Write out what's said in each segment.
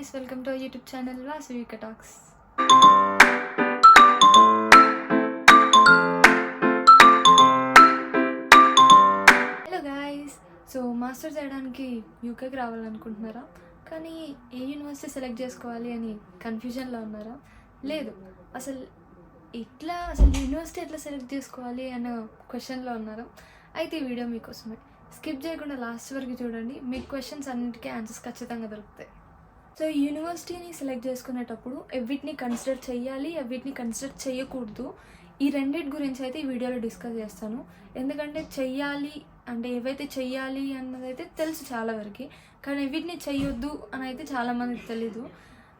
guys, welcome to our YouTube channel Vasuvika Talks. Hello guys, so masters చేయడానికి యూకేకి రావాలనుకుంటున్నారా? కానీ ఏ university select చేసుకోవాలి అని కన్ఫ్యూజన్లో ఉన్నారా? లేదు, అసలు యూనివర్సిటీ ఎట్లా సెలెక్ట్ చేసుకోవాలి అన్న క్వశ్చన్లో ఉన్నారా? అయితే ఈ వీడియో మీకోసమే. స్కిప్ చేయకుండా లాస్ట్ వరకు చూడండి, మీ క్వశ్చన్స్ అన్నిటికీ ఆన్సర్స్ ఖచ్చితంగా దొరుకుతాయి. సో యూనివర్సిటీని సెలెక్ట్ చేసుకునేటప్పుడు వీటిని కన్సిడర్ చేయాలి, వీటిని కన్సిడర్ చేయకూడదు, ఈ రెండింటి గురించి అయితే ఈ వీడియోలో డిస్కస్ చేస్తాను. ఎందుకంటే చెయ్యాలి అంటే ఏవైతే చెయ్యాలి అన్నదైతే తెలుసు చాలా వరకు, కానీ వీటిని చెయ్యొద్దు అని అయితే చాలామందికి తెలీదు.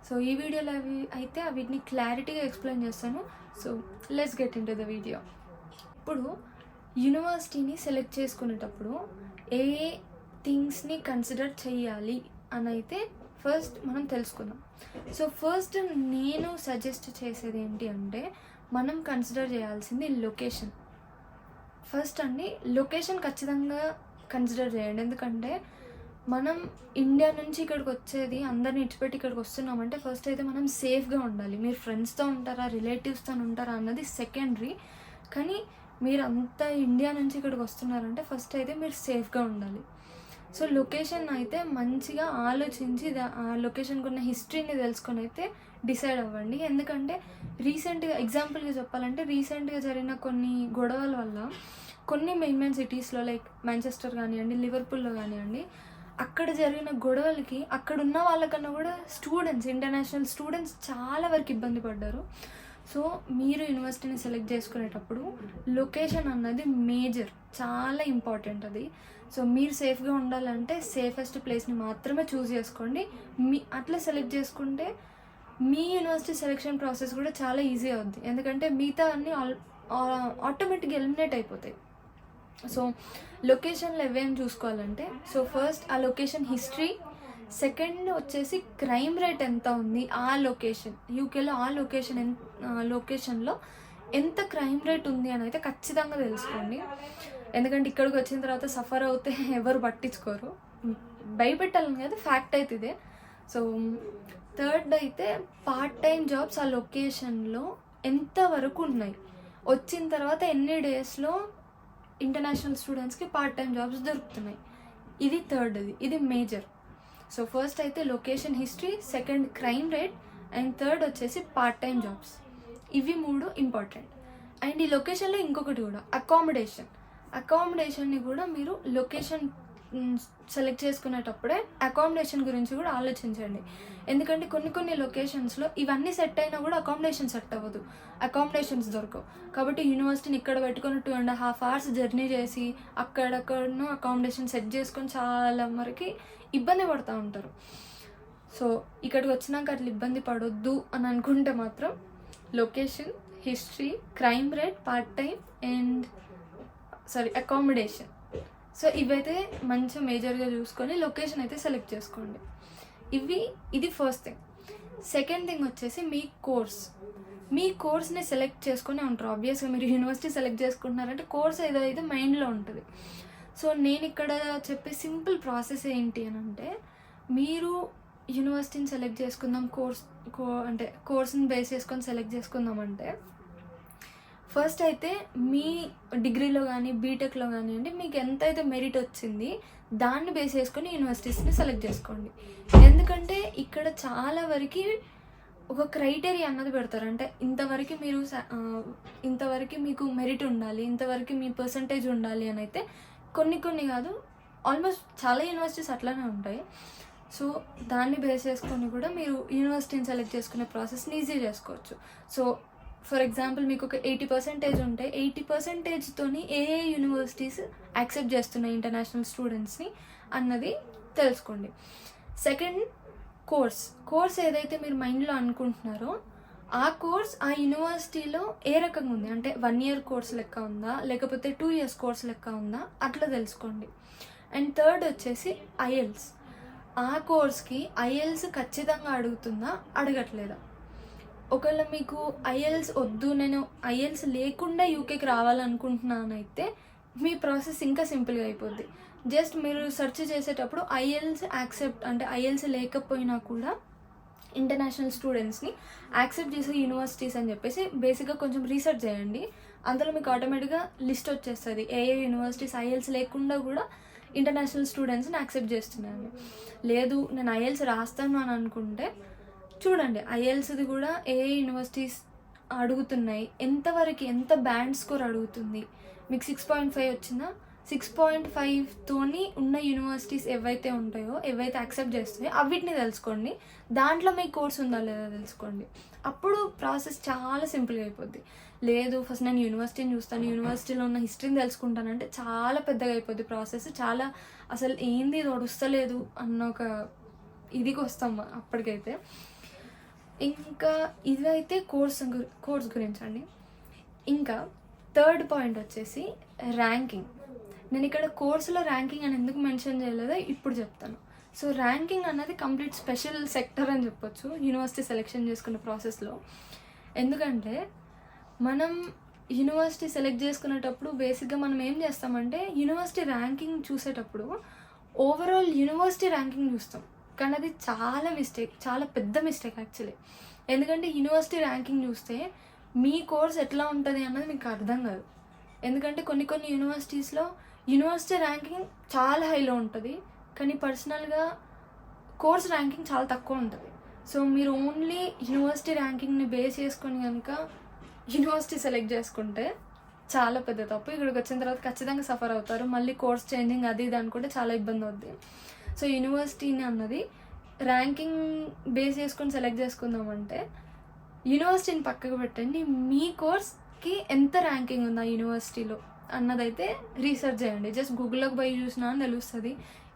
సో ఈ వీడియోలో వీటిని క్లారిటీగా ఎక్స్ప్లెయిన్ చేస్తాను. So let's get in to the video. ఇప్పుడు యూనివర్సిటీని సెలెక్ట్ చేసుకునేటప్పుడు ఏ థింగ్స్ని కన్సిడర్ చేయాలి అని అయితే ఫస్ట్ మనం తెలుసుకుందాం. సో ఫస్ట్ నేను సజెస్ట్ చేసేది ఏంటి అంటే, మనం కన్సిడర్ చేయాల్సింది లొకేషన్. ఫస్ట్ అండి, లొకేషన్ ఖచ్చితంగా కన్సిడర్ చేయండి. ఎందుకంటే మనం ఇండియా నుంచి ఇక్కడికి వచ్చేది, అందరిని ఇచ్చిపెట్టి ఇక్కడికి వస్తున్నామంటే ఫస్ట్ అయితే మనం సేఫ్గా ఉండాలి. మీరు ఫ్రెండ్స్తో ఉంటారా, రిలేటివ్స్తో ఉంటారా అన్నది సెకండరీ, కానీ మీరు అంతా ఇండియా నుంచి ఇక్కడికి వస్తున్నారంటే ఫస్ట్ అయితే మీరు సేఫ్గా ఉండాలి. సో లొకేషన్ అయితే మంచిగా ఆలోచించి ఆ లొకేషన్కి ఉన్న హిస్టరీని తెలుసుకొని అయితే డిసైడ్ అవ్వండి. ఎందుకంటే రీసెంట్గా ఎగ్జాంపుల్గా చెప్పాలంటే రీసెంట్గా జరిగిన కొన్ని గొడవల వల్ల కొన్ని మెయిన్ సిటీస్లో లైక్ మాంచెస్టర్ కానివ్వండి, లివర్పూల్లో కానివ్వండి, అక్కడ జరిగిన గొడవలకి అక్కడ ఉన్న వాళ్ళకన్నా కూడా స్టూడెంట్స్, ఇంటర్నేషనల్ స్టూడెంట్స్ చాలా వరకు ఇబ్బంది పడ్డారు. సో మీరు యూనివర్సిటీని సెలెక్ట్ చేసుకునేటప్పుడు లొకేషన్ అన్నది మేజర్, చాలా ఇంపార్టెంట్ అది. సో మీరు సేఫ్గా ఉండాలంటే సేఫెస్ట్ ప్లేస్ని మాత్రమే చూస్ చేసుకోండి. అట్లా సెలెక్ట్ చేసుకుంటే మీ యూనివర్సిటీ సెలెక్షన్ ప్రాసెస్ కూడా చాలా ఈజీ అవుద్ది. ఎందుకంటే మిగతా అన్నీ ఆటోమేటిక్గా ఎలిమినేట్ అయిపోతాయి. సో లొకేషన్లో ఏమేమి చూసుకోవాలంటే, సో ఫస్ట్ ఆ లొకేషన్ హిస్టరీ, సెకండ్ వచ్చేసి క్రైమ్ రేట్ ఎంత ఉంది ఆ లొకేషన్, యూకేలో ఆ లొకేషన్లో ఎంత క్రైమ్ రేట్ ఉంది అని అయితే ఖచ్చితంగా తెలుసుకోండి. ఎందుకంటే ఇక్కడికి వచ్చిన తర్వాత సఫర్ అవుతే ఎవరు పట్టించుకోరు, భయపెట్టాలని కదా, ఫ్యాక్ట్ అయితే ఇదే. సో థర్డ్ అయితే పార్ట్ టైం జాబ్స్ ఆ లొకేషన్లో ఎంతవరకు ఉన్నాయి, వచ్చిన తర్వాత ఎన్ని డేస్లో ఇంటర్నేషనల్ స్టూడెంట్స్కి పార్ట్ టైం జాబ్స్ దొరుకుతున్నాయి, ఇది థర్డ్, ఇది మేజర్. సో ఫస్ట్ అయితే location history, second crime rate, and third వచ్చేసి పార్ట్ టైం జాబ్స్. ఇవి మూడు ఇంపార్టెంట్. అండ్ ఈ లొకేషన్లో ఇంకొకటి కూడా అకామిడేషన్ని కూడా మీరు లొకేషన్ సెలెక్ట్ చేసుకునేటప్పుడే అకామిడేషన్ గురించి కూడా ఆలోచించండి. ఎందుకంటే కొన్ని లొకేషన్స్లో ఇవన్నీ సెట్ అయినా కూడా అకామిడేషన్ సెట్ అవ్వదు, అకామిడేషన్స్ దొరకవు. కాబట్టి యూనివర్సిటీని ఇక్కడ పెట్టుకొని 2.5 hours జర్నీ చేసి అక్కడక్కడనో అకామిడేషన్ సెట్ చేసుకొని చాలా వరకు ఇబ్బంది పడుతూ ఉంటారు. సో ఇక్కడికి వచ్చినాక అట్లా ఇబ్బంది పడొద్దు అని అనుకుంటే మాత్రం location, history, crime rate, part time and accommodation, so ఇవైతే మంచిగా మేజర్గా చూసుకొని లొకేషన్ అయితే సెలెక్ట్ చేసుకోండి. ఇది ఫస్ట్ థింగ్. సెకండ్ థింగ్ వచ్చేసి మీ కోర్స్ని సెలెక్ట్ చేసుకొని ఉంటారు. ఆబ్వియస్గా మీరు యూనివర్సిటీ సెలెక్ట్ చేసుకుంటున్నారంటే కోర్స్ ఏదో అయితే మైండ్లో ఉంటుంది. సో నేను ఇక్కడ చెప్పే సింపుల్ ప్రాసెస్ ఏంటి అని అంటే, మీరు యూనివర్సిటీని సెలెక్ట్ చేసుకుందాం, కోర్స్ని బేస్ చేసుకొని సెలెక్ట్ చేసుకుందామంటే ఫస్ట్ అయితే మీ డిగ్రీలో కానీ బీటెక్లో కానివ్వండి మీకు ఎంతైతే మెరిట్ వచ్చింది దాన్ని బేస్ చేసుకొని యూనివర్సిటీస్ని సెలెక్ట్ చేసుకోండి. ఎందుకంటే ఇక్కడ చాలా వరకు ఒక క్రైటీరియా అన్నది పెడతారు. అంటే ఇంతవరకు మీకు మెరిట్ ఉండాలి, ఇంతవరకు మీ పర్సంటేజ్ ఉండాలి అని అయితే కొన్ని కాదు, ఆల్మోస్ట్ చాలా యూనివర్సిటీస్ అట్లానే ఉంటాయి. సో దాన్ని బేస్ చేసుకొని కూడా మీరు యూనివర్సిటీని సెలెక్ట్ చేసుకునే ప్రాసెస్ని ఈజీ చేసుకోవచ్చు. సో ఫర్ ఎగ్జాంపుల్ మీకు ఒక 80% ఉంటే 80%తోని ఏ యూనివర్సిటీస్ యాక్సెప్ట్ చేస్తున్నాయి ఇంటర్నేషనల్ స్టూడెంట్స్ని అన్నది తెలుసుకోండి. సెకండ్, కోర్స్ ఏదైతే మీరు మైండ్లో అనుకుంటున్నారో ఆ కోర్స్ ఆ యూనివర్సిటీలో ఏ రకంగా ఉంది, అంటే 1 year కోర్స్ లెక్క ఉందా లేకపోతే 2 years కోర్స్ లెక్క ఉందా అట్లా తెలుసుకోండి. అండ్ థర్డ్ వచ్చేసి ఐఎల్స్. ఆ కోర్స్కి ఐఎల్స్ ఖచ్చితంగా అడుగుతుందా, అడగట్లేదా. ఒకవేళ మీకు ఐఎల్స్ వద్దు, నేను ఐఎల్స్ లేకుండా యూకేకి రావాలనుకుంటున్నానైతే మీ ప్రాసెస్ ఇంకా సింపుల్గా అయిపోద్ది. జస్ట్ మీరు సెర్చ్ చేసేటప్పుడు ఐఎల్స్ యాక్సెప్ట్, అంటే ఐఎల్స్ లేకపోయినా కూడా ఇంటర్నేషనల్ స్టూడెంట్స్ని యాక్సెప్ట్ చేసే యూనివర్సిటీస్ అని చెప్పేసి బేసిక్గా కొంచెం రీసెర్చ్ చేయండి. అందులో మీకు ఆటోమేటిక్గా లిస్ట్ వచ్చేస్తుంది ఏ యూనివర్సిటీస్ ఐఎల్స్ లేకుండా కూడా ఇంటర్నేషనల్ స్టూడెంట్స్ని యాక్సెప్ట్ చేస్తున్నాను. లేదు నేను ఐఎల్స్ రాస్తాను అని అనుకుంటే చూడండి ఐఎల్స్ది కూడా ఏ యూనివర్సిటీస్ అడుగుతున్నాయి, ఎంతవరకు ఎంత బ్యాండ్ స్కోర్ అడుగుతుంది. మీకు 6.5 వచ్చిందా, 6.5తోని ఉన్న యూనివర్సిటీస్ ఏవైతే ఉంటాయో ఏవైతే యాక్సెప్ట్ చేస్తాయో అవిటిని తెలుసుకోండి. దాంట్లో మీ కోర్స్ ఉందా లేదా తెలుసుకోండి. అప్పుడు ప్రాసెస్ చాలా సింపుల్గా అయిపోద్ది. లేదు ఫస్ట్ నేను యూనివర్సిటీని చూస్తాను, యూనివర్సిటీలో ఉన్న హిస్టరీని తెలుసుకుంటానంటే చాలా పెద్దగా అయిపోద్ది ప్రాసెస్. చాలా అసలు ఏంది ఇది వస్తలేదు అన్న ఒక ఇదికి వస్తాం అప్పటికైతే. ఇంకా ఇదైతే కోర్స్ గురించి అండి. ఇంకా థర్డ్ పాయింట్ వచ్చేసి ర్యాంకింగ్. నేను ఇక్కడ కోర్సులో ర్యాంకింగ్ అని ఎందుకు మెన్షన్ చేయలేదో ఇప్పుడు చెప్తాను. సో ర్యాంకింగ్ అన్నది కంప్లీట్ స్పెషల్ సెక్టర్ అని చెప్పొచ్చు యూనివర్సిటీ సెలెక్షన్ చేసుకున్న ప్రాసెస్లో. ఎందుకంటే మనం యూనివర్సిటీ సెలెక్ట్ చేసుకునేటప్పుడు బేసిక్గా మనం ఏం చేస్తామంటే యూనివర్సిటీ ర్యాంకింగ్ చూసేటప్పుడు ఓవరాల్ యూనివర్సిటీ ర్యాంకింగ్ చూస్తాం. కానీ అది చాలా పెద్ద మిస్టేక్ యాక్చువల్లీ. ఎందుకంటే యూనివర్సిటీ ర్యాంకింగ్ చూస్తే మీ కోర్స్ ఎట్లా ఉంటుంది అన్నది మీకు అర్థం కాదు. ఎందుకంటే కొన్ని యూనివర్సిటీస్లో యూనివర్సిటీ ర్యాంకింగ్ చాలా హైలో ఉంటుంది, కానీ పర్సనల్గా కోర్స్ ర్యాంకింగ్ చాలా తక్కువ ఉంటుంది. సో మీరు ఓన్లీ యూనివర్సిటీ ర్యాంకింగ్ని బేస్ చేసుకొని కనుక యూనివర్సిటీ సెలెక్ట్ చేసుకుంటే చాలా పెద్ద తప్పు. ఇక్కడికి వచ్చిన తర్వాత ఖచ్చితంగా సఫర్ అవుతారు. మళ్ళీ కోర్స్ చేంజింగ్ అది ఇది అనుకుంటే చాలా ఇబ్బంది అవుద్ది. సో యూనివర్సిటీని అన్నది ర్యాంకింగ్ బేస్ చేసుకొని సెలెక్ట్ చేసుకుందామంటే యూనివర్సిటీని పక్కకు పెట్టండి, మీ కోర్స్కి ఎంత ర్యాంకింగ్ ఉంది ఆ యూనివర్సిటీలో అన్నదైతే రీసెర్చ్ చేయండి. జస్ట్ గూగుల్లోకి పోయి చూసినా అని తెలుస్తుంది,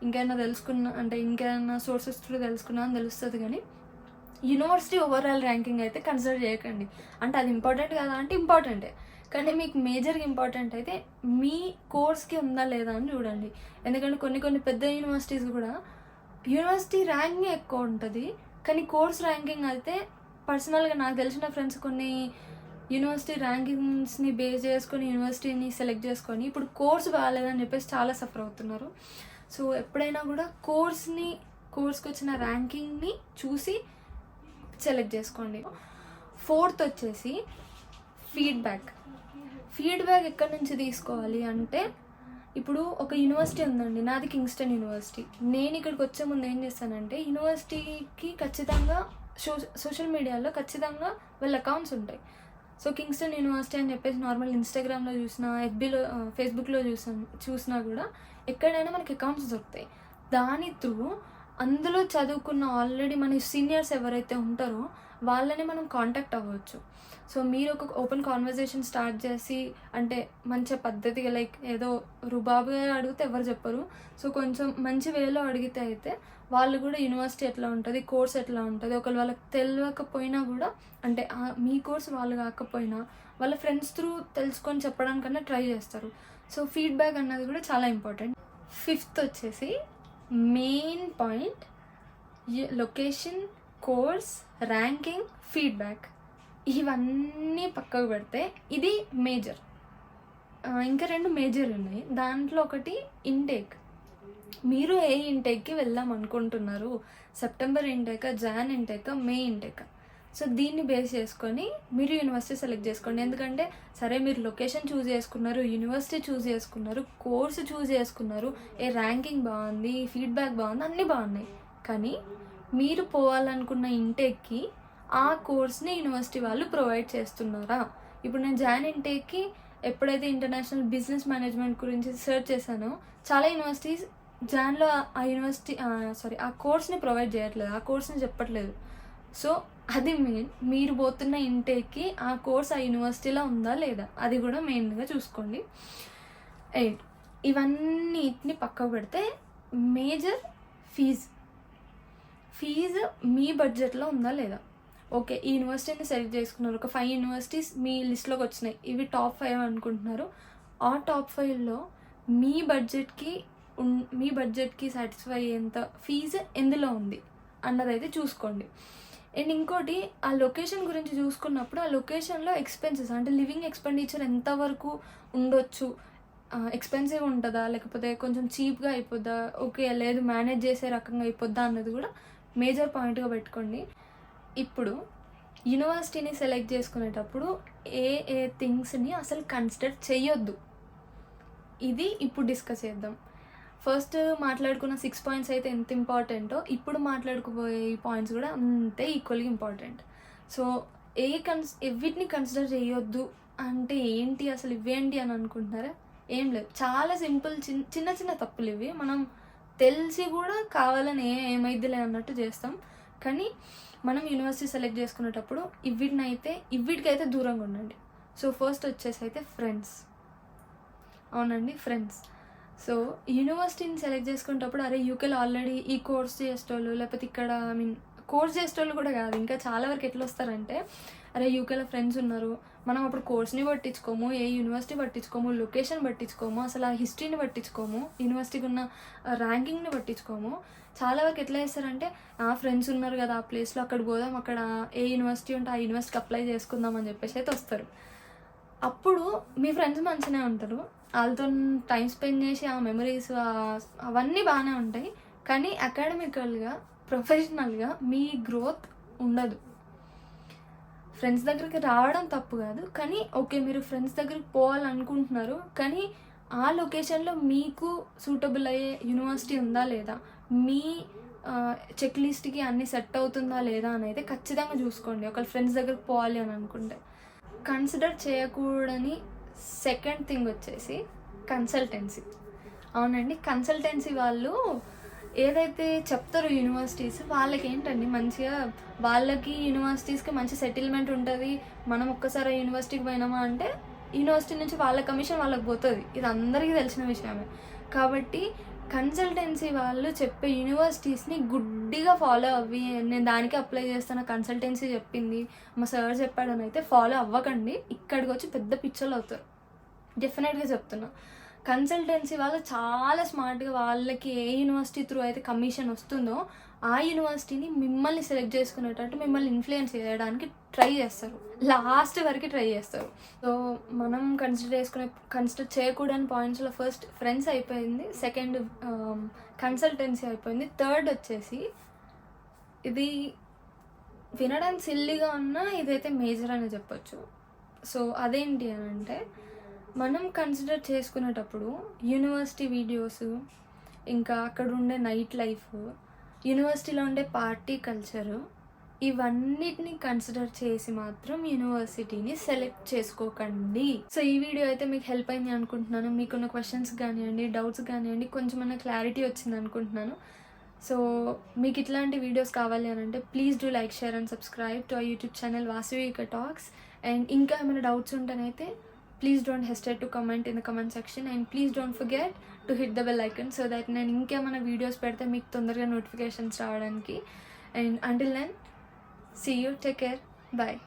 ఇంకేమైనా సోర్సెస్ త్రూ తెలుసుకున్నా అని తెలుస్తుంది. కానీ యూనివర్సిటీ ఓవరాల్ ర్యాంకింగ్ అయితే కన్సిడర్ చేయకండి. అంటే అది ఇంపార్టెంట్ కదా అంటే ఇంపార్టెంటే, కానీ మీకు మేజర్గా ఇంపార్టెంట్ అయితే మీ కోర్స్కి ఉందా లేదా అని చూడండి. ఎందుకంటే కొన్ని పెద్ద యూనివర్సిటీస్ కూడా యూనివర్సిటీ ర్యాంకింగ్ ఎక్కువ ఉంటుంది, కానీ కోర్స్ ర్యాంకింగ్ అయితే పర్సనల్గా నాకు తెలిసిన ఫ్రెండ్స్ కొన్ని యూనివర్సిటీ ర్యాంకింగ్స్ని బేస్ చేసుకొని యూనివర్సిటీని సెలెక్ట్ చేసుకొని ఇప్పుడు కోర్స్ బాగాలేదని చెప్పేసి చాలా సఫర్ అవుతున్నారు. సో ఎప్పుడైనా కూడా కోర్స్కి వచ్చిన ర్యాంకింగ్ని చూసి సెలెక్ట్ చేసుకోండి. ఫోర్త్ వచ్చేసి ఫీడ్బ్యాక్ ఎక్కడి నుంచి తీసుకోవాలి అంటే, ఇప్పుడు ఒక యూనివర్సిటీ ఉందండి, నాది కింగ్స్టన్ యూనివర్సిటీ. నేను ఇక్కడికి వచ్చే ముందు ఏం చేస్తానంటే యూనివర్సిటీకి ఖచ్చితంగా సోషల్ మీడియాలో ఖచ్చితంగా వాళ్ళ అకౌంట్స్ ఉంటాయి. సో కింగ్స్టన్ యూనివర్సిటీ అని చెప్పేసి నార్మల్ ఇన్స్టాగ్రామ్లో చూసినా, ఎఫ్బీలో, ఫేస్బుక్లో చూసినా కూడా ఎక్కడైనా మనకి అకౌంట్స్ దొరుకుతాయి. దాని త్రూ అందులో చదువుకున్న ఆల్రెడీ మన సీనియర్స్ ఎవరైతే ఉంటారో వాళ్ళని మనం కాంటాక్ట్ అవ్వచ్చు. సో మీరు ఒక ఓపెన్ కాన్వర్జేషన్ స్టార్ట్ చేసి, అంటే మంచి పద్ధతిగా లైక్ ఏదో రుబాబుగా అడిగితే ఎవరు చెప్పరు. సో కొంచెం మంచి వేలో అడిగితే అయితే వాళ్ళు కూడా యూనివర్సిటీ ఎట్లా ఉంటుంది, కోర్స్ ఎట్లా ఉంటుంది, ఒకవేళ వాళ్ళకి తెలియకపోయినా కూడా, అంటే మీ కోర్స్ వాళ్ళు కాకపోయినా వాళ్ళ ఫ్రెండ్స్ త్రూ తెలుసుకొని చెప్పడానికన్నా ట్రై చేస్తారు. సో ఫీడ్బ్యాక్ అన్నది కూడా చాలా ఇంపార్టెంట్. ఫిఫ్త్ వచ్చేసి main point, location, course, ranking, feedback, ఇవన్నీ పక్కకు పెడితే ఇది మేజర్. ఇంకా 2 మేజర్ ఉన్నాయి. దాంట్లో ఒకటి ఇంటేక్. మీరు ఏ ఇంటేక్కి వెళ్దాం అనుకుంటున్నారు, సెప్టెంబర్ ఇంటేకా, జాన్ ఇంటేకా, మే ఇంటేకా. సో దీన్ని బేస్ చేసుకొని మీరు యూనివర్సిటీ సెలెక్ట్ చేసుకోండి. ఎందుకంటే సరే మీరు లొకేషన్ చూస్ చేసుకున్నారు, యూనివర్సిటీ చూస్ చేసుకున్నారు, కోర్సు చూస్ చేసుకున్నారు, ర్యాంకింగ్ బాగుంది, ఫీడ్బ్యాక్ బాగుంది, అన్నీ బాగున్నాయి. కానీ మీరు పోవాలనుకున్న ఇంటేక్కి ఆ కోర్స్ని యూనివర్సిటీ వాళ్ళు ప్రొవైడ్ చేస్తున్నారా? ఇప్పుడు నేను జాన్ ఇంటేక్కి ఎప్పుడైతే ఇంటర్నేషనల్ బిజినెస్ మేనేజ్మెంట్ గురించి సెర్చ్ చేశానో చాలా యూనివర్సిటీస్ జాన్లో ఆ కోర్స్ని ప్రొవైడ్ చేయట్లేదు, ఆ కోర్స్ని చెప్పట్లేదు. సో అది మెయిన్. మీరు పోతున్న ఇంటేక్కి ఆ కోర్స్ ఆ యూనివర్సిటీలో ఉందా లేదా అది కూడా మెయిన్గా చూసుకోండి. 8 ఇవన్నిటిని పక్కకు పెడితే మేజర్ ఫీజు మీ బడ్జెట్లో ఉందా లేదా. ఓకే, ఈ యూనివర్సిటీని సెలెక్ట్ చేసుకున్నారు, ఒక 5 యూనివర్సిటీస్ మీ లిస్ట్లోకి వచ్చినాయి, ఇవి టాప్ 5 అనుకుంటున్నారు. ఆ టాప్ 5లో మీ బడ్జెట్కి సాటిస్ఫై అయ్యేంత ఫీజు ఎందులో ఉంది అన్నదైతే చూసుకోండి. అండ్ ఇంకోటి, ఆ లొకేషన్ గురించి చూసుకున్నప్పుడు ఆ లొకేషన్లో ఎక్స్పెన్సెస్ అంటే లివింగ్ ఎక్స్పెండిచర్ ఎంతవరకు ఉండొచ్చు, ఎక్స్పెన్సివ్ ఉంటుందా లేకపోతే కొంచెం చీప్గా అయిపోద్దా, ఓకే లేదు మేనేజ్ చేసే రకంగా అయిపోద్దా అన్నది కూడా మేజర్ పాయింట్గా పెట్టుకోండి. ఇప్పుడు యూనివర్సిటీని సెలెక్ట్ చేసుకునేటప్పుడు ఏ ఏ థింగ్స్ని అసలు కన్సిడర్ చేయొద్దు, ఇది ఇప్పుడు డిస్కస్ చేద్దాం. ఫస్ట్ మాట్లాడుకున్న 6 పాయింట్స్ అయితే ఎంత ఇంపార్టెంటో ఇప్పుడు మాట్లాడుకోబోయే ఈ పాయింట్స్ కూడా అంతే ఈక్వల్గా ఇంపార్టెంట్. సో వీటిని కన్సిడర్ చేయొద్దు అంటే ఏంటి, అసలు ఇవేంటి అని అనుకుంటున్నారా? ఏం లేదు, చాలా సింపుల్, చిన్న చిన్న తప్పులు ఇవి. మనం తెలిసి కూడా కావాలని ఏమైద్దిలే అన్నట్టు చేస్తాం. కానీ మనం యూనివర్సిటీ సెలెక్ట్ చేసుకునేటప్పుడు వీటికైతే దూరంగా ఉండండి. సో ఫస్ట్ వచ్చేసి అయితే ఫ్రెండ్స్. అవునండి, ఫ్రెండ్స్. సో యూనివర్సిటీని సెలెక్ట్ చేసుకునేటప్పుడు అరే యూకేలో ఆల్రెడీ ఈ కోర్స్ చేసేటోళ్ళు, లేకపోతే ఇక్కడ కోర్స్ చేసేటోళ్ళు కూడా కాదు, ఇంకా చాలా వరకు ఎట్లా వస్తారంటే అరే యూకేలో ఫ్రెండ్స్ ఉన్నారు, మనం అప్పుడు కోర్స్ని పట్టించుకోము, ఏ యూనివర్సిటీ పట్టించుకోము, లొకేషన్ పట్టించుకోము, అసలు ఆ హిస్టరీని పట్టించుకోము, యూనివర్సిటీకి ఉన్న ర్యాంకింగ్ని పట్టించుకోము. చాలా వరకు ఎట్లా చేస్తారంటే ఫ్రెండ్స్ ఉన్నారు కదా ఆ ప్లేస్లో, అక్కడ పోదాం, అక్కడ ఏ యూనివర్సిటీ ఉంటే ఆ యూనివర్సిటీకి అప్లై చేసుకుందాం అని చెప్పేసి అయితే వస్తారు. అప్పుడు మీ ఫ్రెండ్స్ మంచిగానే ఉంటారు, వాళ్ళతో టైం స్పెండ్ చేసి ఆ మెమరీస్ అవన్నీ బాగానే ఉంటాయి. కానీ అకాడమికల్గా, ప్రొఫెషనల్గా మీ గ్రోత్ ఉండదు. ఫ్రెండ్స్ దగ్గరికి రావడం తప్పు కాదు, కానీ ఓకే మీరు ఫ్రెండ్స్ దగ్గరికి పోవాలనుకుంటున్నారు, కానీ ఆ లొకేషన్లో మీకు సూటబుల్ అయ్యే యూనివర్సిటీ ఉందా లేదా, మీ చెక్ లిస్ట్కి అన్నీ సెట్ అవుతుందా లేదా అని అయితే ఖచ్చితంగా చూసుకోండి ఒకవేళ ఫ్రెండ్స్ దగ్గరికి పోవాలి అని అనుకుంటే. కన్సిడర్ చేయకూడని సెకండ్ థింగ్ వచ్చేసి కన్సల్టెన్సీ. అవునండి, కన్సల్టెన్సీ వాళ్ళు ఏదైతే చెప్తారో యూనివర్సిటీస్, వాళ్ళకి ఏంటండి మంచిగా వాళ్ళకి యూనివర్సిటీస్కి మంచి సెటిల్మెంట్ ఉంటుంది. మనం ఒక్కసారి యూనివర్సిటీకి పోయినామా అంటే యూనివర్సిటీ నుంచి వాళ్ళ కమిషన్ వాళ్ళకి పోతుంది, ఇది అందరికీ తెలిసిన విషయమే. కాబట్టి కన్సల్టెన్సీ వాళ్ళు చెప్పే యూనివర్సిటీస్ని గుడ్డిగా ఫాలో అవ్వి, నేను దానికి అప్లై చేస్తాను, కన్సల్టెన్సీ చెప్పింది, మా సార్ చెప్పాడని అయితే ఫాలో అవ్వకండి. ఇక్కడికి వచ్చి పెద్ద పిచ్చర్లు అవుతారు, డెఫినెట్గా చెప్తున్నా. కన్సల్టెన్సీ వాళ్ళు చాలా స్మార్ట్గా వాళ్ళకి ఏ యూనివర్సిటీ త్రూ అయితే కమిషన్ వస్తుందో ఆ యూనివర్సిటీని మిమ్మల్ని సెలెక్ట్ చేసుకునేటట్టు మిమ్మల్ని ఇన్ఫ్లుయెన్స్ చేయడానికి ట్రై చేస్తారు, లాస్ట్ వరకు ట్రై చేస్తారు. సో మనం కన్సిడర్ చేయకూడని పాయింట్స్లో ఫస్ట్ ఫ్రెండ్స్ అయిపోయింది, సెకండ్ కన్సల్టెన్సీ అయిపోయింది, థర్డ్ వచ్చేసి ఇది వినడానికి సిల్లీగా ఉన్నా ఇదైతే మేజర్ అని చెప్పొచ్చు. సో అదేంటి అని అంటే, మనం కన్సిడర్ చేసుకునేటప్పుడు యూనివర్సిటీ వీడియోస్, ఇంకా అక్కడ ఉండే నైట్ లైఫ్, యూనివర్సిటీలో ఉండే పార్టీ కల్చరు, ఇవన్నిటిని కన్సిడర్ చేసి మాత్రం యూనివర్సిటీని సెలెక్ట్ చేసుకోకండి. సో ఈ వీడియో అయితే మీకు హెల్ప్ అయింది అనుకుంటున్నాను. మీకున్న క్వశ్చన్స్ కానివ్వండి, డౌట్స్ కానివ్వండి, కొంచెం క్లారిటీ వచ్చింది అనుకుంటున్నాను. సో మీకు ఇట్లాంటి వీడియోస్ కావాలి అని అంటే please do like, share and subscribe to our YouTube channel Vasavika talks. And ఇంకా ఏమైనా డౌట్స్ ఉంటేనైతే please don't hesitate to comment in the comment section, and please don't forget to hit the bell icon so that నేను ఇంకేమైనా videos పెడితే మీకు తొందరగా notifications రావడానికి. And until then, see you, take care, bye.